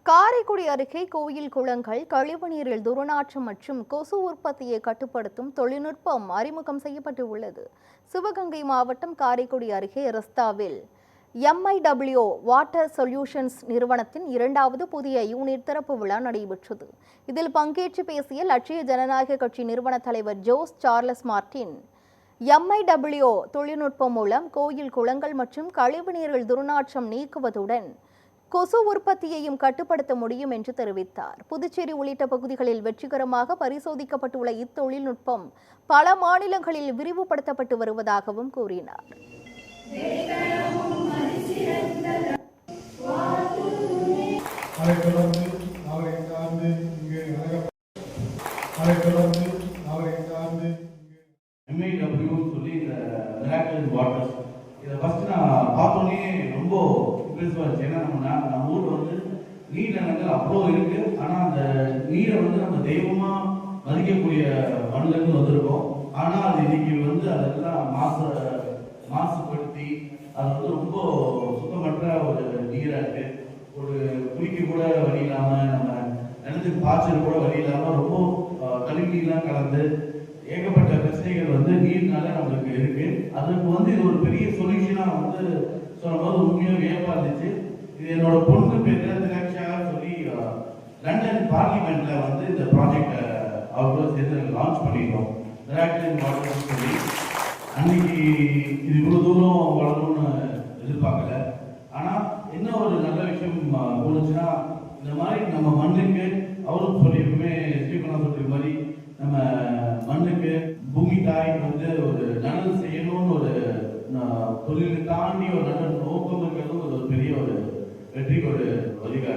காரைக்குடி அருகே கோயில் குளங்கள் கழிவுநீரில் துர்நாற்றம் மற்றும் கொசு உற்பத்தியை கட்டுப்படுத்தும் தொழில்நுட்பம் அறிமுகம் செய்யப்பட்டு உள்ளது. சிவகங்கை மாவட்டம் காரைக்குடி அருகே ரஸ்தாவில் MIW வாட்டர் சொல்யூஷன்ஸ் நிறுவனத்தின் 2வது புதிய யூனிட் திறப்பு விழா நடைபெற்றது. இதில் பங்கேற்று பேசிய லட்சிய ஜனநாயக கட்சி நிறுவன தலைவர் ஜோஸ் சார்லஸ் மார்டின், MIW தொழில்நுட்பம் மூலம் கோயில் குளங்கள் மற்றும் கழிவுநீரில் துர்நாற்றம் நீக்குவதுடன் கொசு உற்பத்தியையும் கட்டுப்படுத்த முடியும் என்று தெரிவித்தார். புதுச்சேரி உள்ளிட்ட பகுதிகளில் வெற்றிகரமாக பரிசோதிக்கப்பட்டுள்ள இத்தொழில்நுட்பம் பல மாநிலங்களில் விரிவுபடுத்தப்பட்டு வருவதாகவும் கூறினார். இதை ஃபர்ஸ்ட் நான் பார்த்தோன்னே ரொம்ப இம்ப்ரெசிவாக இருந்துச்சு. ஏன்னா நம்ம ஊரில் வந்து நீர் நிலங்கள் அவ்வளோ இருக்கு. ஆனால் அந்த நீரை வந்து நம்ம தெய்வமாக மதிக்கக்கூடிய மண்ணிலேருந்து வந்திருக்கோம். ஆனால் அது இன்னைக்கு வந்து அதெல்லாம் மாசுபடுத்தி அது வந்து ரொம்ப சுத்தமற்ற ஒரு நீராக இருக்கு. ஒரு குளிக்க கூட வழி இல்லாமல், நம்ம நிலத்துக்கு பாய்ச்சல் கூட வழி இல்லாமல் ரொம்ப கழிவுநீர்லாம் கலந்து ஏகப்பட்ட பிரச்சனைகள் வந்து நீர்னால நம்மளுக்கு இருக்கு. அதுக்கு வந்து இது ஒரு பெரிய சொல்யூஷனா வந்து சொல்லும்போது உண்மையாக வியப்பா இருந்துச்சு. இது என்னோட பொண்ணு பேர் திராட்சா சொல்லி லண்டன் பார்லிமெண்ட்ல வந்து இந்த ப்ராஜெக்டை அவங்களோட சேர்ந்து லான்ச் பண்ணிட்டோம். சொல்லி அன்னைக்கு இது இவ்வளவு தூரம் வளரும்னு எதிர்பார்க்கல. ஆனா என்ன ஒரு நல்ல விஷயம் தோணுச்சுன்னா, இந்த மாதிரி நம்ம மண்ணுக்கு அவரும் சொல்லி எப்பவுமே ஸ்ரீகண்ணா சொல்ற மாதிரி நம்ம மண்ணுக்கு பூமி தாய்க்கு வந்து ஒரு நல்லது செய்யணும்னு ஒரு தொழிலை தாண்டி ஒரு நல்ல நோக்கம் இருக்கிறது ஒரு பெரிய ஒரு வெற்றிக்கு ஒரு வழிகாட்டு.